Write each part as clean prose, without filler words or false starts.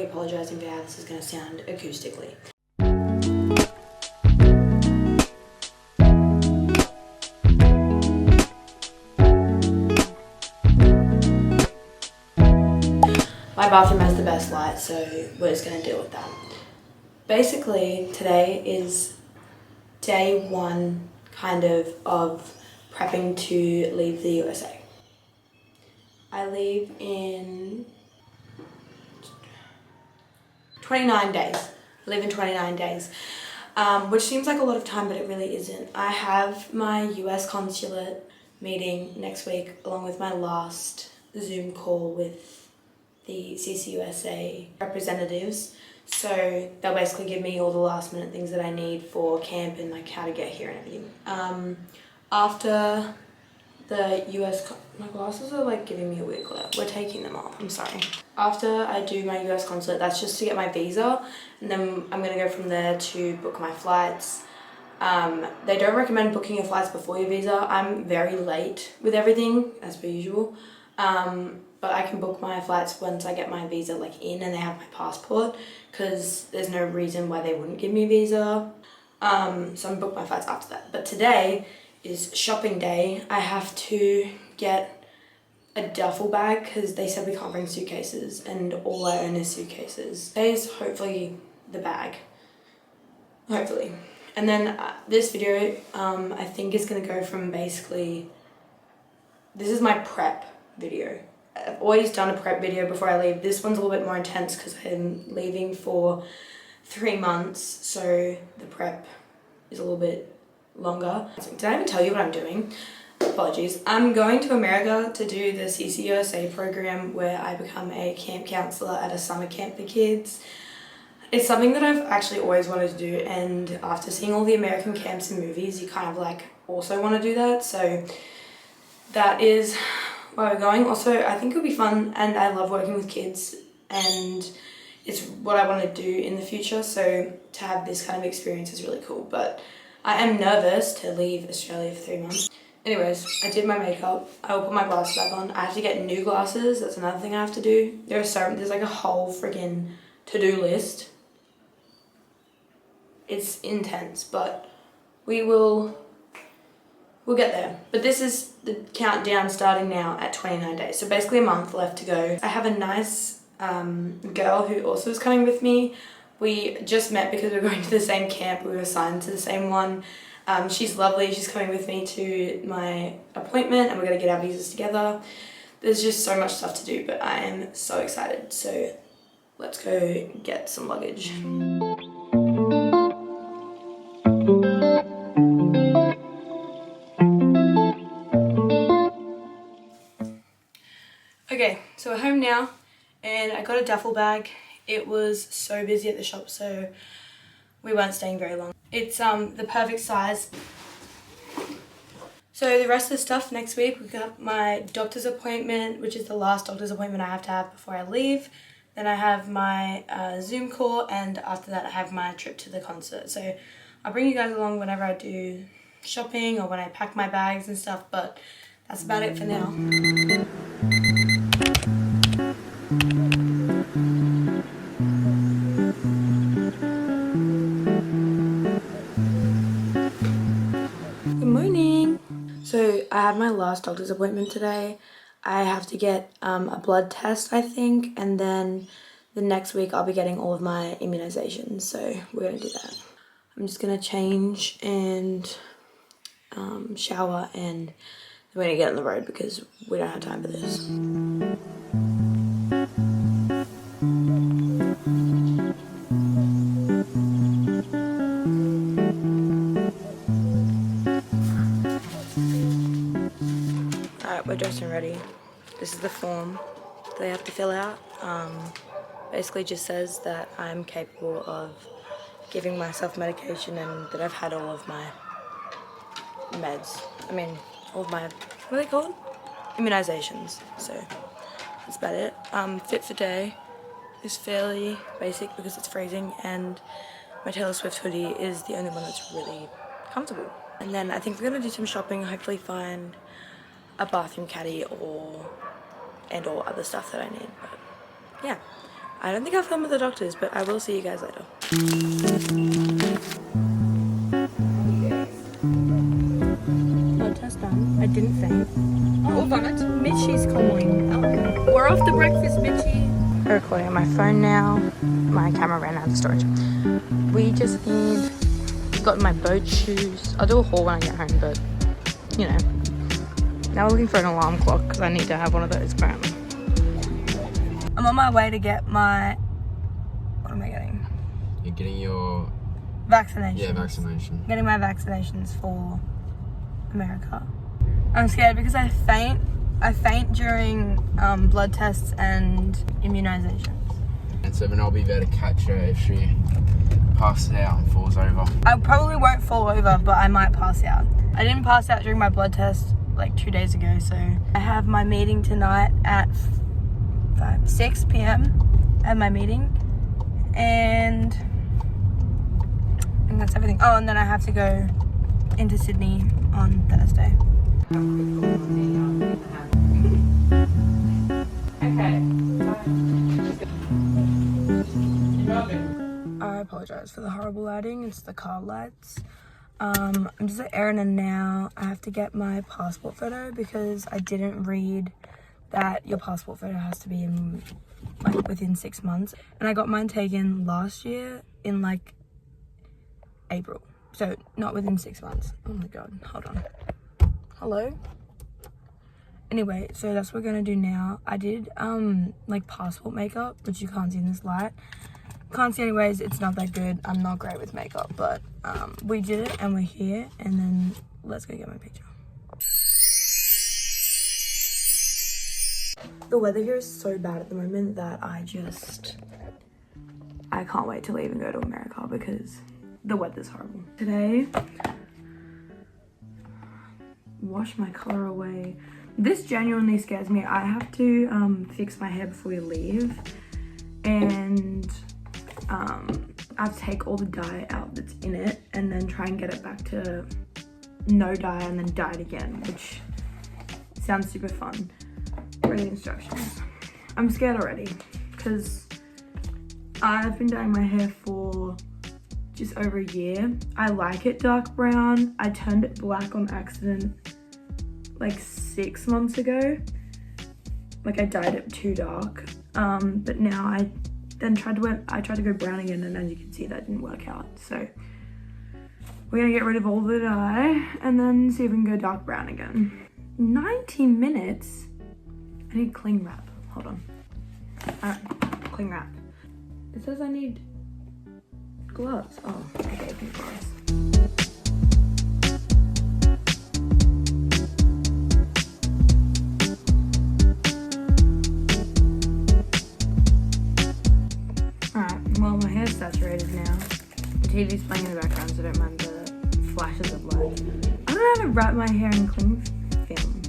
already apologising for how this is going to sound acoustically. My bathroom has the best light, so we're just going to deal with that. Basically, today is day one kind of prepping to leave the USA. I leave in 29 days. I leave in 29 days, which seems like a lot of time, but it really isn't. I have my US consulate meeting next week, along with my last Zoom call with the CCUSA representatives. So they'll basically give me all the last minute things that I need for camp and like how to get here and everything. After the US, my glasses are like giving me a weird glare. We're taking them off, I'm sorry. After I do my US consulate, that's just to get my visa, and then I'm gonna go from there to book my flights. They don't recommend booking your flights before your visa. I'm very late with everything, as per usual. But I can book my flights once I get my visa like in and they have my passport, because there's no reason why they wouldn't give me a visa. So I'm gonna book my flights after that. But today is shopping day. I have to get a duffel bag because they said we can't bring suitcases, and all I own is suitcases. Today is hopefully the bag. Hopefully. And then this video, I think is gonna go from basically, this is my prep video. I've always done a prep video before I leave. This one's a little bit more intense because I'm leaving for 3 months, so the prep is a little bit longer. Did I even tell you what I'm doing? Apologies. I'm going to America to do the CCUSA program where I become a camp counselor at a summer camp for kids. It's something that I've actually always wanted to do, and after seeing all the American camps and movies, you kind of like also want to do that. So that is where we're going. Also, I think it'll be fun, and I love working with kids, and it's what I want to do in the future. So to have this kind of experience is really cool, but I am nervous to leave Australia for 3 months. Anyways, I did my makeup. I will put my glasses back on. I have to get new glasses. That's another thing I have to do. There's like a whole friggin' to-do list. It's intense, but we'll get there. But this is the countdown starting now at 29 days. So basically a month left to go. I have a nice girl who also is coming with me. We just met because we're going to the same camp. We were assigned to the same one. She's lovely. She's coming with me to my appointment, and we're going to get our visas together. There's just so much stuff to do, but I am so excited. So let's go get some luggage. Okay, so we're home now, and I got a duffel bag. It was so busy at the shop, so we weren't staying very long. It's the perfect size. So the rest of the stuff next week, we've got my doctor's appointment, which is the last doctor's appointment I have to have before I leave. Then I have my Zoom call, and after that I have my trip to the concert. So I'll bring you guys along whenever I do shopping or when I pack my bags and stuff, but that's about it for now. Good morning. So I have my last doctor's appointment today. I have to get a blood test, I think, and then the next week I'll be getting all of my immunizations, so we're gonna do that. I'm just gonna change and shower, and we're gonna get on the road because we don't have time for this. Alright, we're dressed and ready. This is the form that they have to fill out. Basically just says that I'm capable of giving myself medication and that I've had all of my meds. I mean, all of my, what are they called? Immunizations. So that's about it. Fit for day is fairly basic because it's freezing, and my Taylor Swift hoodie is the only one that's really comfortable. And then I think we're gonna do some shopping, hopefully find a bathroom caddy or other stuff that I need. But yeah, I don't think I've filmed with the doctors, but I will see you guys later. Blood test done. I didn't faint. Oh, vomit. Mitchie's calling. We're off to breakfast, Mitchie. I'm recording on my phone now. My camera ran out of storage. We just need... got my boat shoes. I'll do a haul when I get home, but, you know. Now we're looking for an alarm clock because I need to have one of those apparently. I'm on my way to get my... What am I getting? You're getting your... Vaccination. Yeah, vaccination. Getting my vaccinations for America. I'm scared because I faint. I faint during blood tests and immunizations. And so then I'll be there to catch her if she passes out and falls over. I probably won't fall over, but I might pass out. I didn't pass out during my blood test like 2 days ago, so I have my meeting tonight at 6 p.m. I have my meeting, and that's everything. Oh, and then I have to go into Sydney on Thursday. I apologize for the horrible lighting. It's the car lights. I'm just at Errands now. I have to get my passport photo because I didn't read that your passport photo has to be in like within 6 months. And I got mine taken last year in like April. So not within 6 months. Oh my god, hold on. Hello? Anyway, so that's what we're gonna do now. I did like passport makeup, which you can't see in this light. Can't see anyways, it's not that good. I'm not great with makeup, but we did it and we're here, and then let's go get my picture. The weather here is so bad at the moment that I can't wait to leave and go to America because the weather's horrible. Today, wash my color away. This genuinely scares me. I have to fix my hair before we leave, and I have to take all the dye out that's in it and then try and get it back to no dye and then dye it again, which sounds super fun. Read the instructions. I'm scared already because I've been dyeing my hair for just over a year. I like it dark brown. I turned it black on accident like 6 months ago. Like I dyed it too dark. But now I tried to go brown again, and as you can see that didn't work out. So we're gonna get rid of all the dye and then see if we can go dark brown again. 90 minutes? I need cling wrap. Hold on. Cling wrap. It says I need gloves. Oh, okay, I need gloves. Alright, well my hair's saturated now. The TV's playing in the background, so don't mind the flashes of light. I don't know how to wrap my hair in cling film.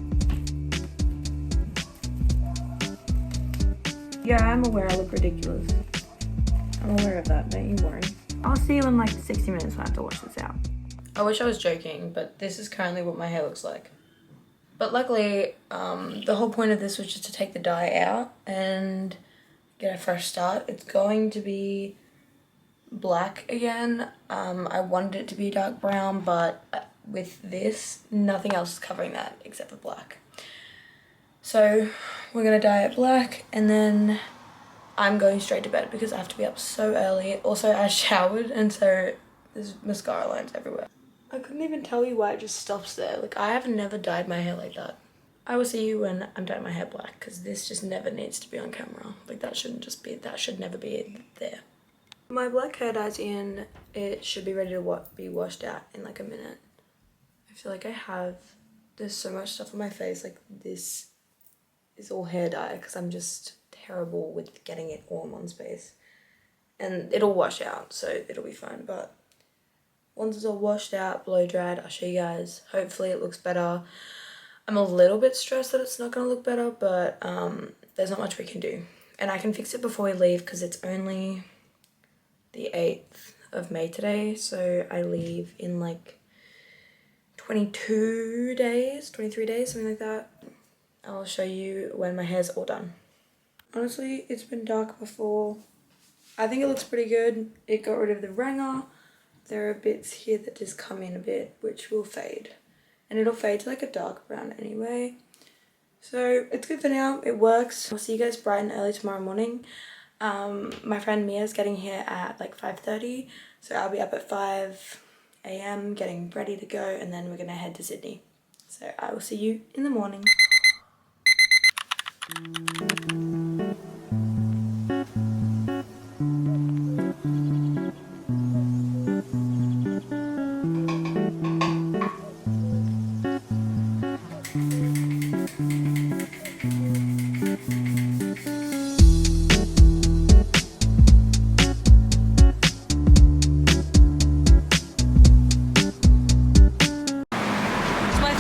Yeah, I'm aware I look ridiculous. I'm aware of that, don't you worry. I'll see you in like 60 minutes when I have to wash this out. I wish I was joking, but this is currently what my hair looks like. But luckily, the whole point of this was just to take the dye out and get a fresh start. It's going to be black again. I wanted it to be dark brown, but with this, nothing else is covering that except for black. So we're gonna dye it black, and then I'm going straight to bed because I have to be up so early. Also, I showered, and so there's mascara lines everywhere. I couldn't even tell you why it just stops there. Like, I have never dyed my hair like that. I will see you when I'm dyeing my hair black because this just never needs to be on camera. Like, that should never be there. My black hair dye's in. It should be ready to be washed out in like a minute. I feel like there's so much stuff on my face. Like, this is all hair dye because I'm just terrible with getting it all in one space. And it'll wash out, so it'll be fine. But once it's all washed out, blow dried, I'll show you guys. Hopefully it looks better. I'm a little bit stressed that it's not going to look better, but there's not much we can do. And I can fix it before we leave because it's only the 8th of May today. So I leave in like 22 days, 23 days, something like that. I'll show you when my hair's all done. Honestly, it's been dark before. I think it looks pretty good. It got rid of the ranger. There are bits here that just come in a bit, which will fade. And it'll fade to like a dark brown anyway. So it's good for now. It works. I'll see you guys bright and early tomorrow morning. My friend Mia's getting here at like 5:30. So I'll be up at 5 a.m. getting ready to go, and then we're gonna head to Sydney. So I will see you in the morning.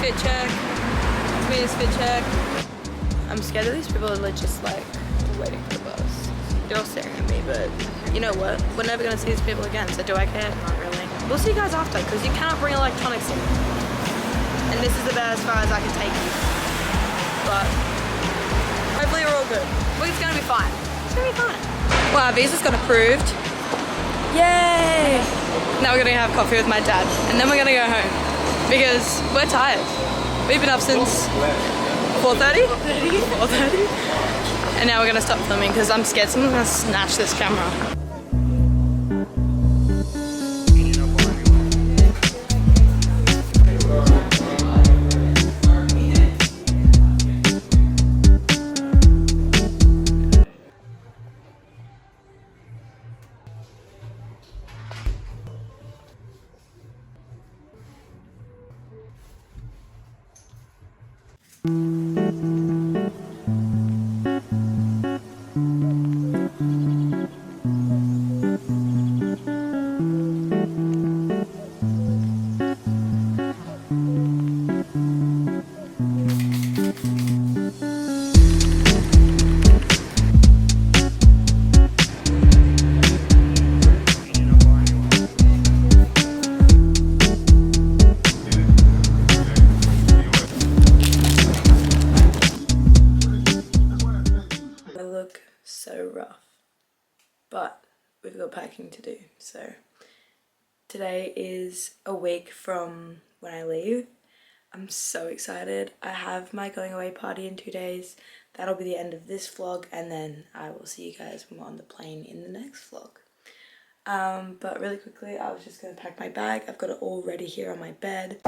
Fit check. Mia's fit check. I'm scared that these people are just like waiting for the bus. They're all staring at me, but you know what? We're never gonna see these people again, so do I care? Not really. We'll see you guys after, because you cannot bring electronics in. And this is about as far as I can take you. But hopefully we're all good. Well, it's gonna be fine. It's gonna be fine. Well, our visa's got approved. Yay! Now we're gonna have coffee with my dad, and then we're gonna go home. Because we're tired. We've been up since 4:30? 4:30? And now we're gonna stop filming because I'm scared someone's gonna snatch this camera. So rough, but we've got packing to do. So today is a week from when I leave. I'm so excited. I have my going away party in 2 days. That'll be the end of this vlog, and then I will see you guys when we're on the plane in the next vlog. But really quickly, I was just gonna pack my bag. I've got it all ready here on my bed.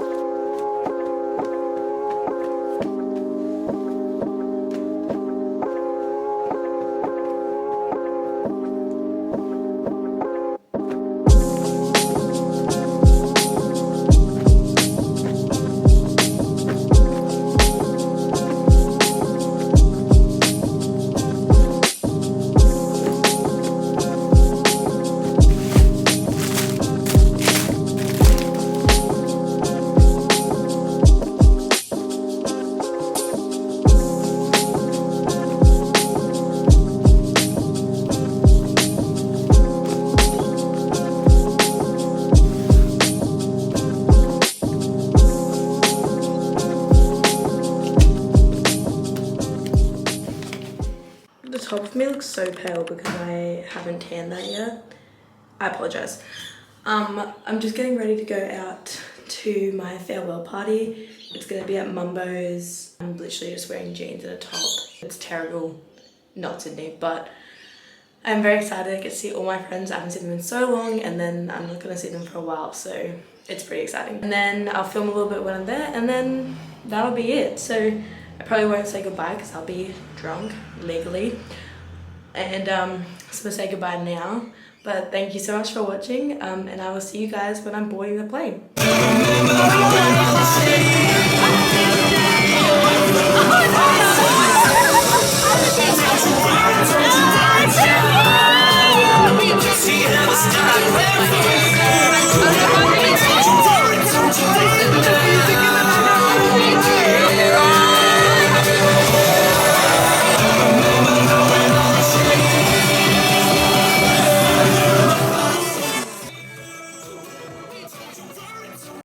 The top of me looks so pale because I haven't tanned that yet. I apologize. I'm just getting ready to go out to my farewell party. It's gonna be at Mumbo's. I'm literally just wearing jeans and a top. It's terrible, not Sydney, but I'm very excited. I get to see all my friends. I haven't seen them in so long, and then I'm not gonna see them for a while, so it's pretty exciting. And then I'll film a little bit when I'm there, and then that'll be it. So I probably won't say goodbye because I'll be drunk legally. And so I'm gonna say goodbye now. But thank you so much for watching, and I will see you guys when I'm boarding the plane.